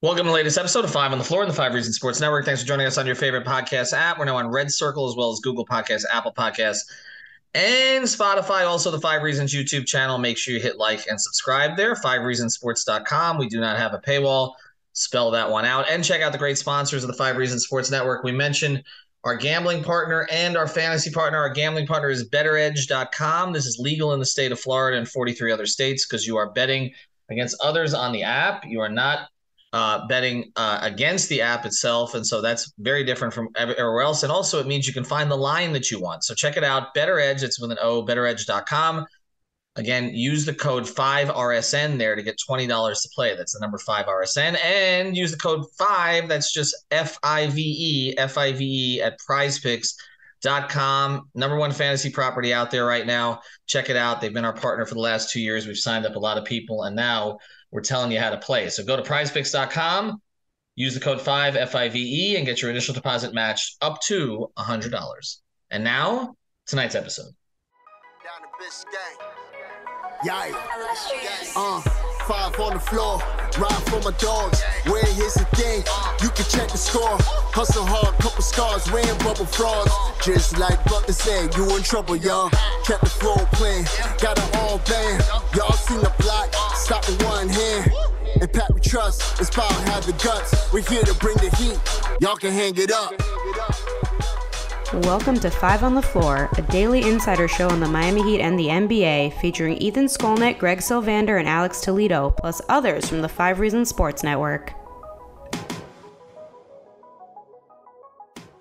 Welcome to the latest episode of Five on the Floor in the Five Reasons Sports Network. Thanks for joining us on your favorite podcast app. We're now on Red Circle as well as Google Podcasts, Apple Podcasts, and Spotify. Also, the Five Reasons YouTube channel. Make sure you hit like and subscribe there. FiveReasonsSports.com. We do not have a paywall. Spell that one out. And check out the great sponsors of the Five Reasons Sports Network. We mentioned our gambling partner and our fantasy partner. Our gambling partner is BetterEdge.com. This is legal in the state of Florida and 43 other states because you are betting against others on the app. You are not betting against the app itself. And so that's very different from everywhere else. And also it means you can find the line that you want. So check it out. Better Edge, it's with an O, betteredge.com. Again, use the code 5RSN there to get $20 to play. That's the number 5RSN. And use the code 5, that's just FIVE at prizepicks.com. Number one fantasy property out there right now. Check it out. They've been our partner for the last 2 years. We've signed up a lot of people, and now we're telling you how to play. So go to prizepicks.com, use the code 5, FIVE, and get your initial deposit matched up to $100. And now, tonight's episode. Down the Biscayne. Yeah. Five on the floor, ride for my dogs. Where here's the thing, you can check the score. Hustle hard, couple scars, wearing bubble frogs. Just like Butler said, you in trouble, y'all. Kept the floor playing, got it all band. Y'all seen the block, stop with one hand. And Pat we trust, it's power, have the guts. We're here to bring the heat, y'all can hang it up. Welcome to Five on the Floor, a daily insider show on the Miami Heat and the NBA, featuring Ethan Skolnick, Greg Sylvander, and Alex Toledo, plus others from the Five Reasons Sports Network.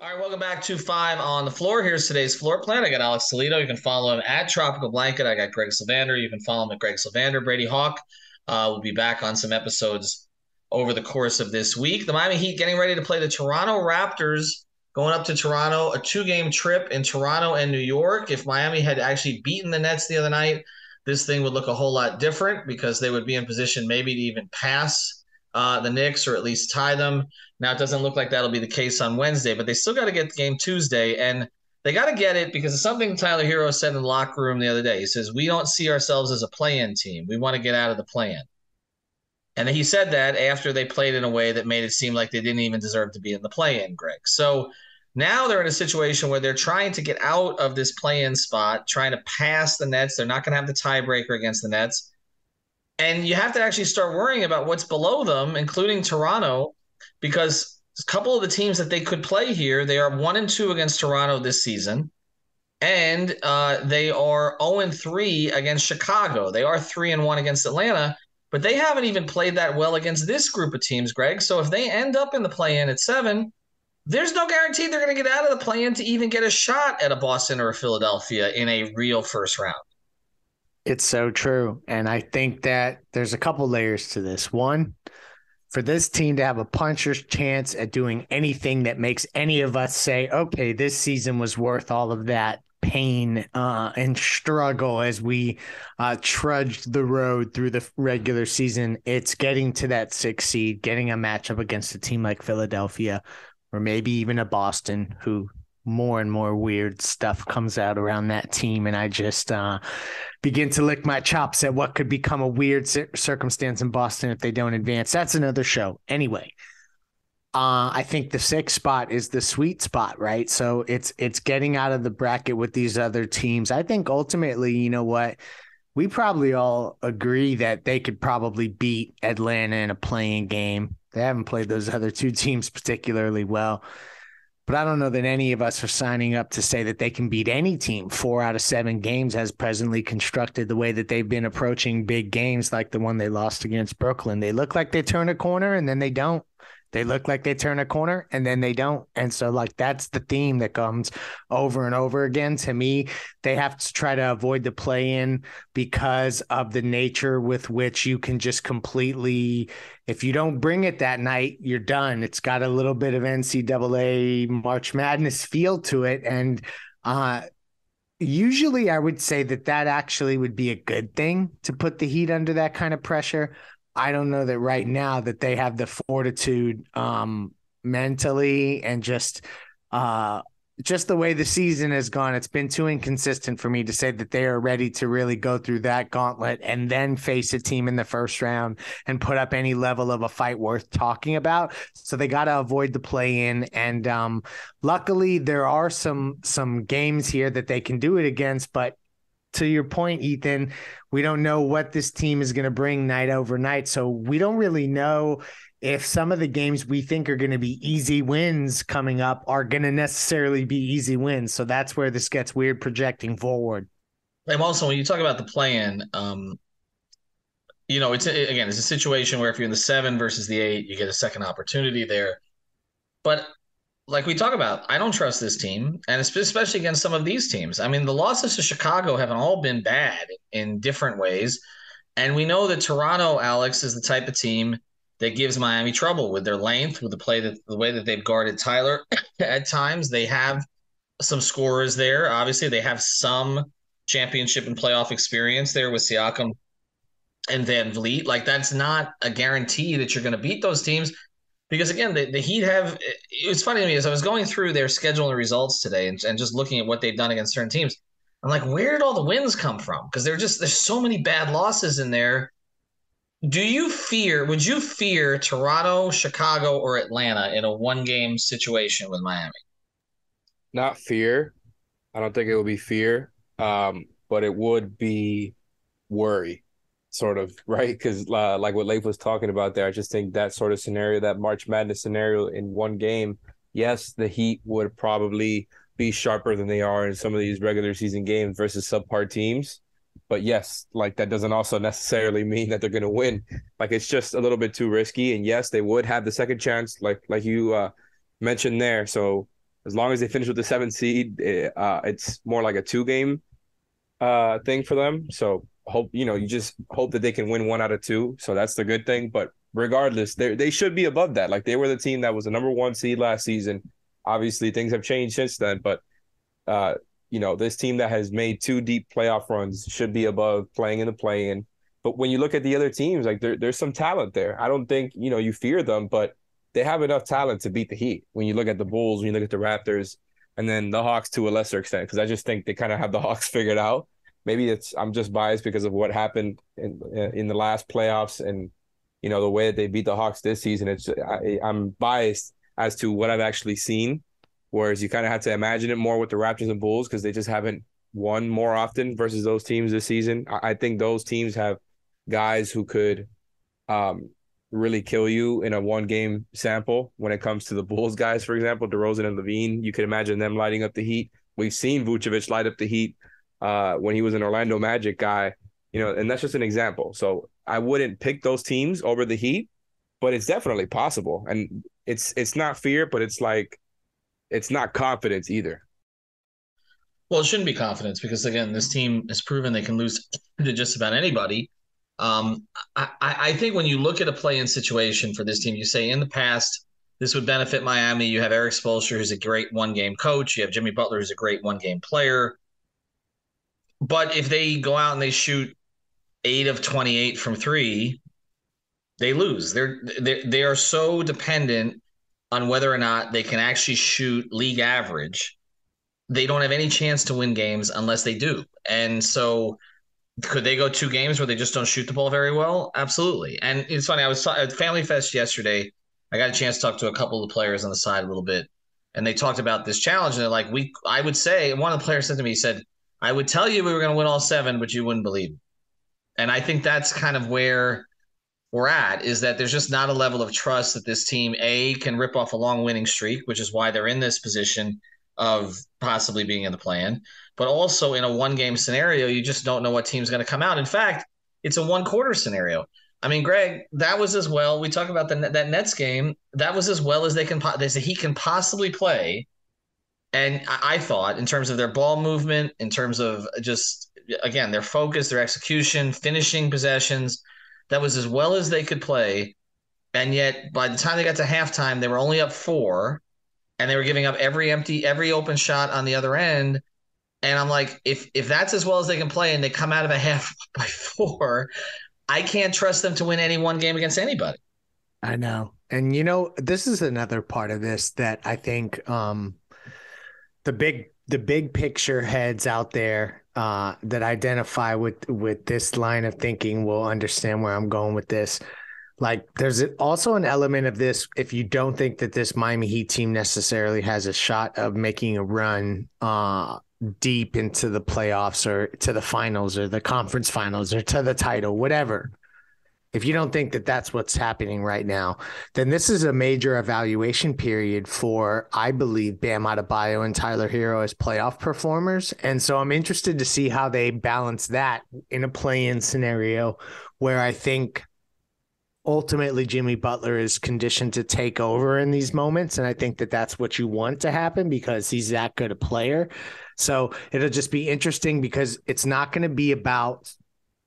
All right, welcome back to Five on the Floor. Here's today's floor plan. I got Alex Toledo. You can follow him at Tropical Blanket. I got Greg Sylvander. You can follow him at Greg Sylvander. Brady Hawk will be back on some episodes over the course of this week. The Miami Heat getting ready to play the Toronto Raptors, going up to Toronto, a 2-game trip in Toronto and New York. If Miami had actually beaten the Nets the other night, this thing would look a whole lot different because they would be in position maybe to even pass the Knicks or at least tie them. Now, it doesn't look like that'll be the case on Wednesday, but they still got to get the game Tuesday, and they got to get it because of something Tyler Hero said in the locker room the other day. He says, we don't see ourselves as a play-in team. We want to get out of the play-in. And he said that after they played in a way that made it seem like they didn't even deserve to be in the play-in, Greg. So now they're in a situation where they're trying to get out of this play-in spot, trying to pass the Nets. They're not going to have the tiebreaker against the Nets. And you have to actually start worrying about what's below them, including Toronto, because a couple of the teams that they could play here, they are 1-2 against Toronto this season. And they are 0-3 against Chicago. They are 3-1 against Atlanta. But they haven't even played that well against this group of teams, Greg. So if they end up in the play-in at 7, there's no guarantee they're going to get out of the play-in to even get a shot at a Boston or a Philadelphia in a real first round. It's so true. And I think that there's a couple layers to this. One, for this team to have a puncher's chance at doing anything that makes any of us say, okay, this season was worth all of that pain and struggle as we trudged the road through the regular season. It's getting to that 6 seed, getting a matchup against a team like Philadelphia or maybe even a Boston, who more and more weird stuff comes out around that team. And I just begin to lick my chops at what could become a weird circumstance in Boston if they don't advance. That's another show. Anyway, I think the 6th spot is the sweet spot, right? So it's getting out of the bracket with these other teams. I think ultimately, you know what? We probably all agree that they could probably beat Atlanta in a playing game. They haven't played those other two teams particularly well. But I don't know that any of us are signing up to say that they can beat any team 4 out of 7 games as presently constructed, the way that they've been approaching big games like the one they lost against Brooklyn. They look like they turn a corner and then they don't. They look like they turn a corner and then they don't. And so like that's the theme that comes over and over again. To me, they have to try to avoid the play-in because of the nature with which you can just completely, if you don't bring it that night, you're done. It's got a little bit of NCAA March Madness feel to it. And usually I would say that actually would be a good thing to put the Heat under that kind of pressure. I don't know that right now that they have the fortitude mentally and just just the way the season has gone, it's been too inconsistent for me to say that they are ready to really go through that gauntlet and then face a team in the first round and put up any level of a fight worth talking about. So they got to avoid the play in. And luckily, there are some games here that they can do it against. But to your point, Ethan, we don't know what this team is going to bring night over night. So we don't really know if some of the games we think are going to be easy wins coming up are going to necessarily be easy wins. So that's where this gets weird projecting forward. And also, when you talk about the play-in, it's a situation where if you're in the 7 versus the 8, you get a second opportunity there. But like we talk about, I don't trust this team, and especially against some of these teams. I mean, the losses to Chicago haven't all been bad in different ways. And we know that Toronto, Alex, is the type of team that gives Miami trouble with their length, with the way that they've guarded Tyler at times. They have some scorers there. Obviously, they have some championship and playoff experience there with Siakam and Van Vliet. Like, that's not a guarantee that you're going to beat those teams because, again, the Heat have – it's funny to me as I was going through their schedule and results today and just looking at what they've done against certain teams, I'm like, where did all the wins come from? Because there's so many bad losses in there. Would you fear Toronto, Chicago, or Atlanta in a one-game situation with Miami? Not fear. I don't think it would be fear, but it would be worry, sort of, right? Because like what Leif was talking about there, I just think that sort of scenario, that March Madness scenario in one game, yes, the Heat would probably be sharper than they are in some of these regular season games versus subpar teams. But yes, like that doesn't also necessarily mean that they're going to win. Like it's just a little bit too risky. And yes, they would have the second chance, like you mentioned there. So as long as they finish with the 7th seed, it's more like a 2-game thing for them. So you just hope that they can win 1 out of 2. So that's the good thing. But regardless, they should be above that. Like they were the team that was the number 1 seed last season. Obviously, things have changed since then, but this team that has made 2 deep playoff runs should be above playing in the play-in. But when you look at the other teams, like there's some talent there. I don't think, you fear them, but they have enough talent to beat the Heat. When you look at the Bulls, when you look at the Raptors, and then the Hawks to a lesser extent, because I just think they kind of have the Hawks figured out. Maybe I'm just biased because of what happened in the last playoffs and, the way that they beat the Hawks this season. I'm biased as to what I've actually seen. Whereas you kind of have to imagine it more with the Raptors and Bulls because they just haven't won more often versus those teams this season. I think those teams have guys who could really kill you in a one-game sample when it comes to the Bulls guys, for example, DeRozan and Levine. You could imagine them lighting up the Heat. We've seen Vucevic light up the Heat when he was an Orlando Magic guy, and that's just an example. So I wouldn't pick those teams over the Heat, but it's definitely possible. And it's not fear, but it's like, it's not confidence either. Well, it shouldn't be confidence because, again, this team has proven they can lose to just about anybody. I think when you look at a play-in situation for this team, you say in the past, this would benefit Miami. You have Eric Spoelstra, who's a great one-game coach. You have Jimmy Butler, who's a great one-game player. But if they go out and they shoot 8 of 28 from 3, they lose. They are so dependent on whether or not they can actually shoot league average. They don't have any chance to win games unless they do. And so could they go 2 games where they just don't shoot the ball very well? Absolutely. And it's funny. I was at Family Fest yesterday. I got a chance to talk to a couple of the players on the side a little bit. And they talked about this challenge. And they're like, I would say, one of the players said to me, he said, I would tell you we were going to win all 7, but you wouldn't believe it. And I think that's kind of where we're at, is that there's just not a level of trust that this team, A, can rip off a long winning streak, which is why they're in this position of possibly being in the play-in. But also in a one-game scenario, you just don't know what team's going to come out. In fact, it's a 1-quarter scenario. I mean, Greg, that was as well. We talk about that Nets game. That was as well as he can possibly play. And I thought in terms of their ball movement, in terms of just, again, their focus, their execution, finishing possessions, that was as well as they could play. And yet by the time they got to halftime, they were only up 4 and they were giving up every open shot on the other end. And I'm like, if that's as well as they can play and they come out of a half by 4, I can't trust them to win any one game against anybody. I know. And, this is another part of this that I think the big picture heads out there that identify with this line of thinking will understand where I'm going with this. Like, there's also an element of this. If you don't think that this Miami Heat team necessarily has a shot of making a run deep into the playoffs or to the finals or the conference finals or to the title, whatever. If you don't think that that's what's happening right now, then this is a major evaluation period for, I believe, Bam Adebayo and Tyler Hero as playoff performers. And so I'm interested to see how they balance that in a play-in scenario where I think ultimately Jimmy Butler is conditioned to take over in these moments. And I think that that's what you want to happen because he's that good a player. So it'll just be interesting because it's not going to be about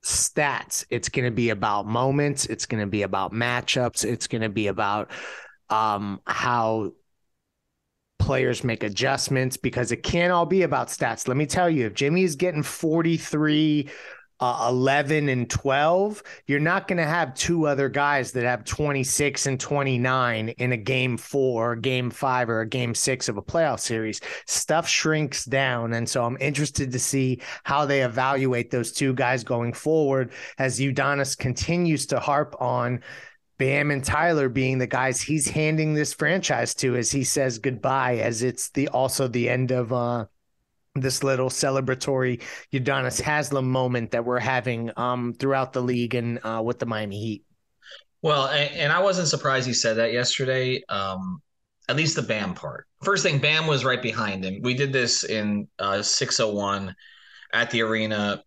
stats. It's going to be about moments. It's going to be about matchups. It's going to be about how players make adjustments because it can't all be about stats. Let me tell you, if Jimmy is getting 43, 11 and 12, you're not going to have two other guys that have 26 and 29 in a game 4, game 5, or a game 6 of a playoff series. Stuff shrinks down. And so I'm interested to see how they evaluate those two guys going forward as Udonis continues to harp on Bam and Tyler being the guys he's handing this franchise to as he says goodbye, as it's also the end of this little celebratory Udonis Haslem moment that we're having throughout the league and with the Miami Heat. Well, and I wasn't surprised he said that yesterday, at least the Bam part. First thing, Bam was right behind him. We did this in 601 at the arena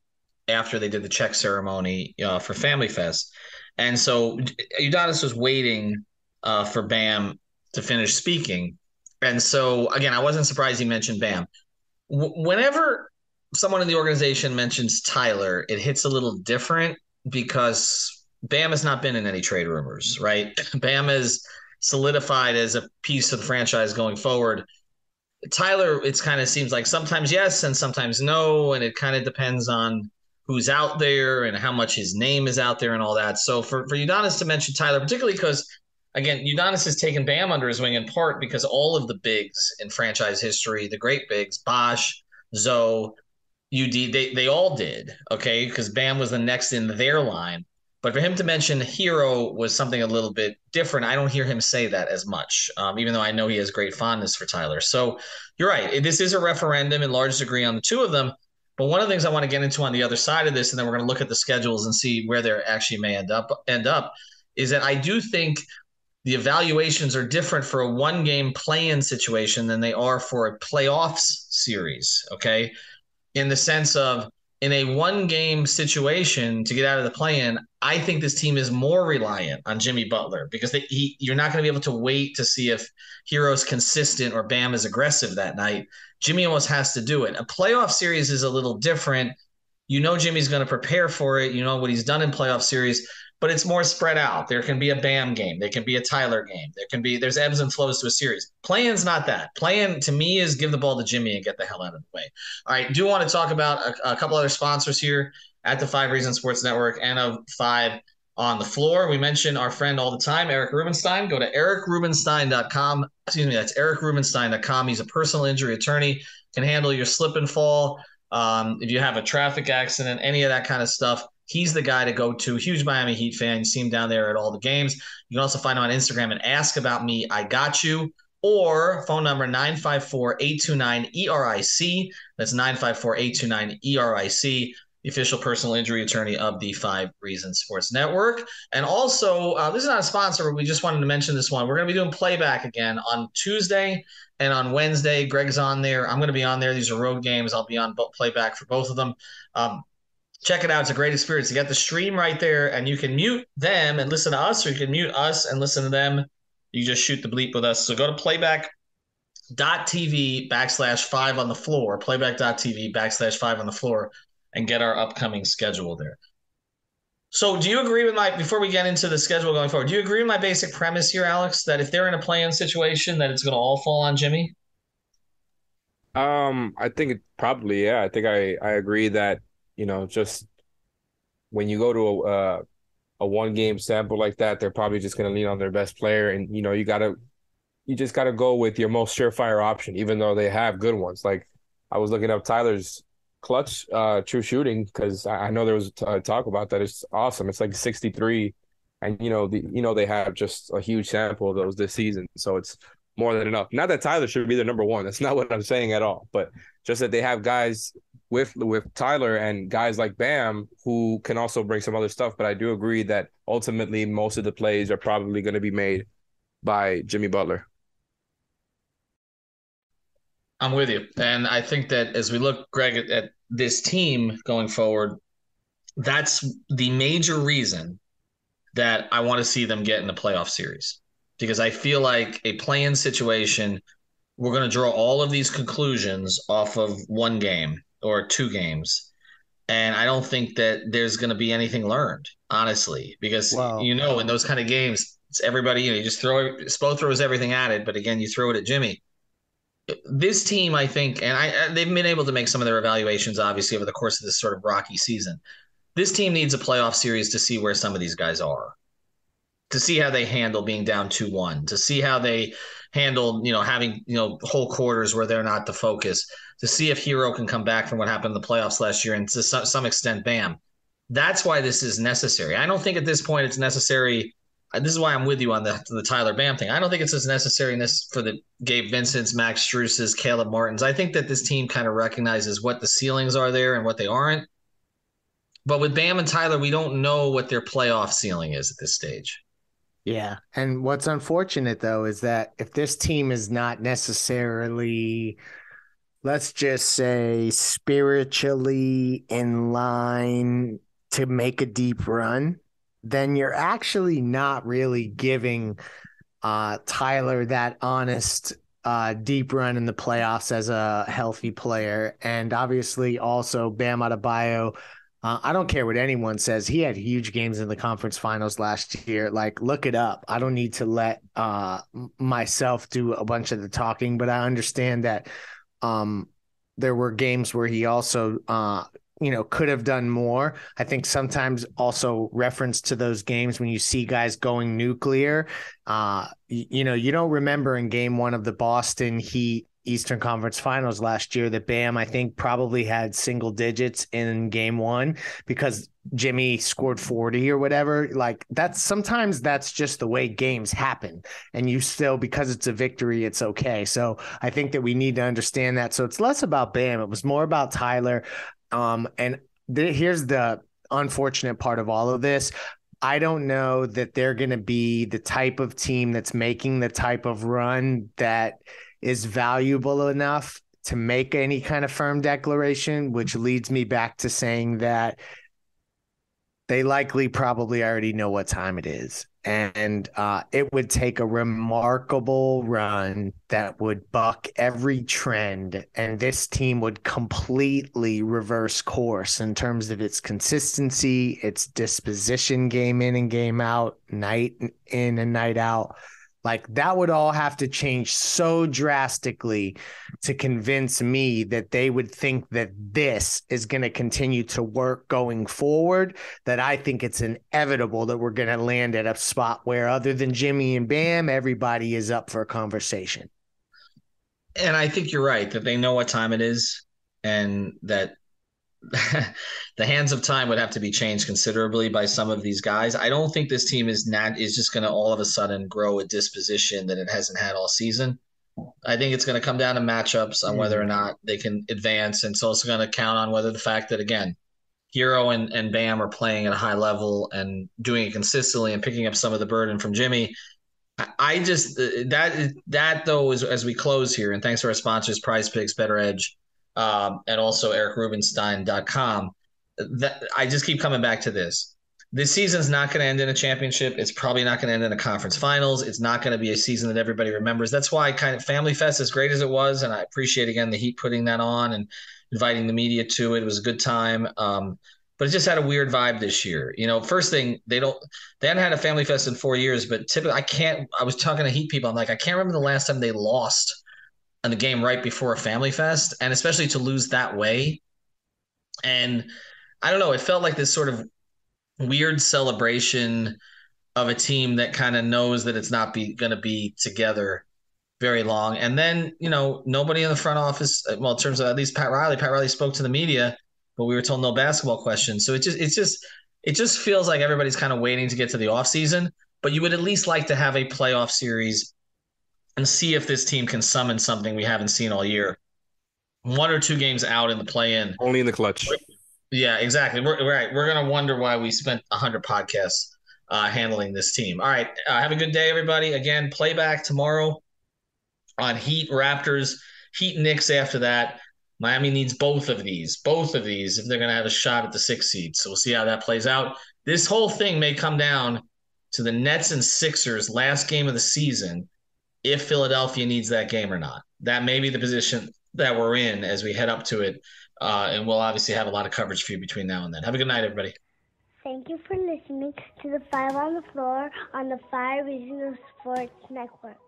after they did the check ceremony for Family Fest. And so Udonis was waiting for Bam to finish speaking. And so, again, I wasn't surprised he mentioned Bam. Whenever someone in the organization mentions Tyler, it hits a little different because Bam has not been in any trade rumors, right? Bam is solidified as a piece of the franchise going forward. Tyler, it kind of seems like sometimes yes and sometimes no, and it kind of depends on who's out there and how much his name is out there and all that. So for Udonis to mention Tyler, particularly because again, Udonis has taken Bam under his wing in part because all of the bigs in franchise history, the great bigs, Bosh, Zoe, UD, they all did, okay? Because Bam was the next in their line. But for him to mention Hero was something a little bit different. I don't hear him say that as much, even though I know he has great fondness for Tyler. So you're right. This is a referendum in large degree on the two of them. But one of the things I want to get into on the other side of this, and then we're going to look at the schedules and see where they actually may end up, is that I do think the evaluations are different for a one-game play-in situation than they are for a playoffs series, okay? In the sense of, in a one-game situation to get out of the play-in, I think this team is more reliant on Jimmy Butler because you're not going to be able to wait to see if Hero's consistent or Bam is aggressive that night. Jimmy almost has to do it. A playoff series is a little different. You know Jimmy's going to prepare for it. You know what he's done in playoff series, but it's more spread out. There can be a Bam game. There can be a Tyler game. There's ebbs and flows to a series. Play-in's not that. Play-in, to me, is give the ball to Jimmy and get the hell out of the way. All right, do want to talk about a couple other sponsors here at the 5 Reasons Sports Network and of 5 on the Floor. We mention our friend all the time, Eric Rubenstein. Go to ericrubenstein.com. Excuse me, that's ericrubenstein.com. He's a personal injury attorney, can handle your slip and fall. If you have a traffic accident, any of that kind of stuff, he's the guy to go to. Huge Miami Heat fan. You see him down there at all the games. You can also find him on Instagram and ask about me. I got you. Or phone number 954-829-ERIC. That's 954-829-ERIC, the official personal injury attorney of the 5 Reasons Sports Network. And also, this is not a sponsor, but we just wanted to mention this one. We're going to be doing playback again on Tuesday and on Wednesday. Greg's on there. I'm going to be on there. These are road games. I'll be on playback for both of them. Check it out. It's a great experience. You got the stream right there, and you can mute them and listen to us, or you can mute us and listen to them. You just shoot the bleep with us. So go to playback.tv/5 on the floor, playback.tv/5 on the floor, and get our upcoming schedule there. So do you agree with before we get into the schedule going forward, do you agree with my basic premise here, Alex, that if they're in a play-in situation, that it's going to all fall on Jimmy? I think it probably, yeah. I think I agree that, just when you go to a one-game sample like that, they're probably just going to lean on their best player. And, you got to you just got to go with your most surefire option, even though they have good ones. Like I was looking up Tyler's clutch true shooting because I know there was talk about that. It's awesome. It's like 63, and they have just a huge sample of those this season, so it's more than enough. Not that Tyler should be the number one. That's not what I'm saying at all. But just that they have guys with Tyler and guys like Bam who can also bring some other stuff. But I do agree that ultimately most of the plays are probably going to be made by Jimmy Butler. I'm with you. And I think that as we look, Greg, at this team going forward, that's the major reason that I want to see them get in the playoff series. Because I feel like a play-in situation, we're going to draw all of these conclusions off of one game or two games. And I don't think that there's going to be anything learned, honestly, because, Well, in those kind of games, it's everybody, you just Spo throws everything at it. But again, you throw it at Jimmy. This team, I think, and they've been able to make some of their evaluations, obviously, over the course of this sort of rocky season. This team needs a playoff series to see where some of these guys are, to see how they handle being down 2-1, to see how they handle, having, whole quarters where they're not the focus, to see if Hero can come back from what happened in the playoffs last year, and to some extent, Bam. That's why this is necessary. I don't think at this point it's necessary. This is why I'm with you on the Tyler Bam thing. I don't think it's as necessary for the Gabe Vincents, Max Struess's, Caleb Martins. I think that this team kind of recognizes what the ceilings are there and what they aren't. But with Bam and Tyler, we don't know what their playoff ceiling is at this stage. yeah. And what's unfortunate, though, is that if this team is not necessarily, let's just say, spiritually in line to make a deep run, then you're actually not really giving Tyler that honest deep run in the playoffs as a healthy player. And obviously also Bam Adebayo. I don't care what anyone says. He had huge games in the conference finals last year. Like, look it up. I don't need to let myself do a bunch of the talking, but I understand that there were games where he also could have done more. I think sometimes also reference to those games when you see guys going nuclear. You don't remember in game one of the Boston Heat Eastern Conference Finals last year that Bam, I think, probably had single digits in game one because Jimmy scored 40 or whatever. Like sometimes that's just the way games happen. And you still, because it's a victory, it's okay. So I think that we need to understand that. So it's less about Bam. It was more about Tyler. Here's the unfortunate part of all of this. I don't know that they're going to be the type of team that's making the type of run that is valuable enough to make any kind of firm declaration, which leads me back to saying that they likely probably already know what time it is. And it would take a remarkable run that would buck every trend, and this team would completely reverse course in terms of its consistency, its disposition, game in and game out, night in and night out. Like that would all have to change so drastically to convince me that they would think that this is going to continue to work going forward, that I think it's inevitable that we're going to land at a spot where other than Jimmy and Bam, everybody is up for a conversation. And I think you're right that they know what time it is and that the hands of time would have to be changed considerably by some of these guys. I don't think this team is just going to all of a sudden grow a disposition that it hasn't had all season. I think it's going to come down to matchups on whether or not they can advance. And it's also going to count on whether the fact that, again, Hero and Bam are playing at a high level and doing it consistently and picking up some of the burden from Jimmy. I just that though is as we close here, and thanks to our sponsors, Prize Picks, Better Edge, and also EricRubenstein.com. That I just keep coming back to this. This season's not going to end in a championship. It's probably not going to end in a conference finals. It's not going to be a season that everybody remembers. That's why kind of Family Fest, as great as it was, and I appreciate again the Heat putting that on and inviting the media to it. It was a good time. But it just had a weird vibe this year. First thing, they hadn't had a Family Fest in 4 years, but typically I was talking to Heat people. I'm like, I can't remember the last time they lost in the game right before a Family Fest, and especially to lose that way. And I don't know, it felt like this sort of weird celebration of a team that kind of knows that it's not going to be together very long. And then, nobody in the front office, well, in terms of at least Pat Riley spoke to the media, but we were told no basketball questions. So it just feels like everybody's kind of waiting to get to the offseason, but you would at least like to have a playoff series and see if this team can summon something we haven't seen all year. 1 or 2 games out in the play-in. Only in the clutch. Yeah, exactly. We're right. We're going to wonder why we spent 100 podcasts handling this team. All right. Have a good day, everybody. Again, playback tomorrow on Heat Raptors, Heat Knicks after that. Miami needs both of these if they're going to have a shot at the 6th seed. So we'll see how that plays out. This whole thing may come down to the Nets and Sixers last game of the season if Philadelphia needs that game or not. That may be the position that we're in as we head up to it. And we'll obviously have a lot of coverage for you between now and then. Have a good night, everybody. Thank you for listening to the Five on the Floor on the Five Regional Sports Network.